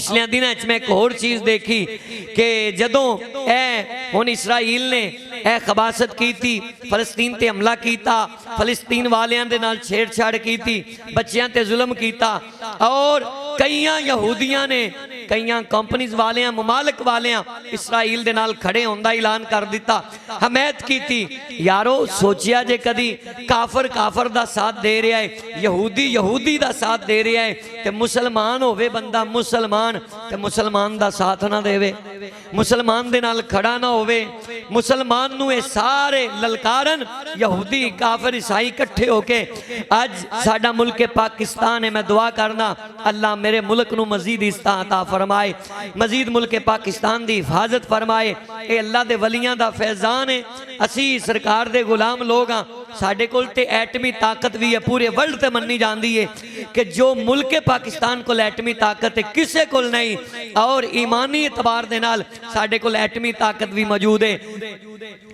पिछले दिनों मैं एक होर चीज़ देखी कि जदों ए हुण इसराइल ने ए खबासत की थी, फलस्तीन ते हमला किया, फलस्तीन वालियां दे नाल छेड़छाड़ की थी, बच्चियां ते जुल्म किया और कई यहूदियां ने कई कंपनीज वाले ममालक वाले इसराइल दे नाल खड़े होने का ऐलान कर दिता, हमायत की थी। यारो सोचिया जे कदी काफर काफर दा साथ दे रहा है, यहूदी यहूदी दा साथ दे रहा है, ते मुसलमान होवे बंदा मुसलमान ते मुसलमान दा साथ ना देवे, मुसलमान दे नाल खड़ा ना होवे, मुसलमान नू ये सारे ललकारन यहूदी काफर ईसाई इकट्ठे होके अज साडा मुल्क पाकिस्तान है। मैं दुआ करना अल्लाह मेरे मुल्क नू मजीद इस्ता फरमाए, मजीद मुल्क पाकिस्तान की हिफाजत फरमाए। ये अल्लाह दे वलियां दा फैजान है। असी सरकार दे गुलाम लोग हाँ, साढ़े कोल ते एटमी ताकत भी है, पूरे वर्ल्ड ते मन्नी जाती है कि जो मुल्क पाकिस्तान को एटमी ताकत है किसी को नहीं, और ईमानी एतबार दे नाल साढ़े कोल एटमी ताकत भी मौजूद है,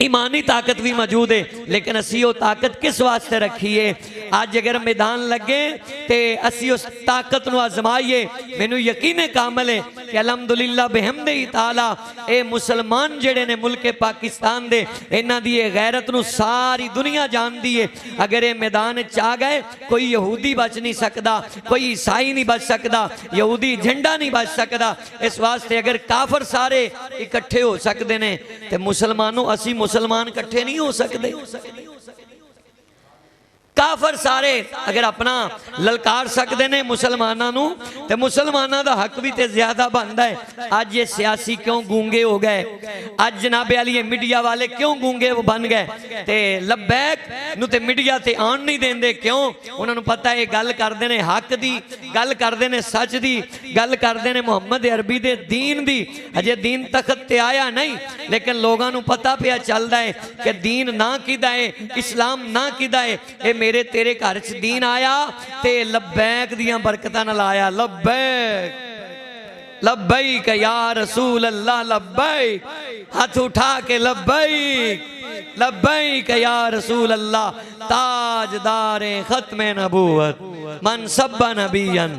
ईमानी ताकत भी मौजूद है। लेकिन असी वो ताकत किस वास्ते रखी है? अज अगर मैदान लगे तो असी उस ताकत को आजमाइए। मैनू यकीन कामल है कि अलहमदुलिल्लाह बेहमदे ही ताला ये मुसलमान जेड़े ने मुल्क पाकिस्तान दे, इन्हां दी गैरत नू सारी दुनिया जानती है। अगर ये मैदान च आ गए कोई यहूदी बच नहीं सकता, कोई ईसाई नहीं बच सकता, यहूदी झंडा नहीं बच सकता। इस वास्ते अगर काफर सारे इकट्ठे हो सकते हैं तो मुसलमानों असी मुसलमान इकट्ठे नहीं हो सकते। काफर सारे अगर अपना ललकार सकते हैं मुसलमानों तो मुसलमानों का हक भी तो ज्यादा बनता है। अज ये सियासी क्यों गूंगे हो गए? अज जनाबे वाली मीडिया वाले क्यों गूंगे वो बन गए? तो लबैक नूं ते मीडिया ते आन नहीं देंदे, क्यों? उन्होंने पता है गल करते हैं हक की, गल करते हैं सच की, गल करते हैं मुहम्मद अरबी दे दीन की। अजे दीन तखत ते आया नहीं, लेकिन लोगों को पता पिया चलता है कि दीन ना किदा है, इस्लाम ना किदा है। मेरे तेरे घर च दीन आया ते लब्बैक दियां बरकतां नाल आया। लब्बैक लब्बैक या रसूल अल्लाह, लब्बैक हाथ उठा के लब्बैक लब्बैक या रसूल अल्लाह। ताजदारे खत्मे नबूवत मन सब्बा नबियन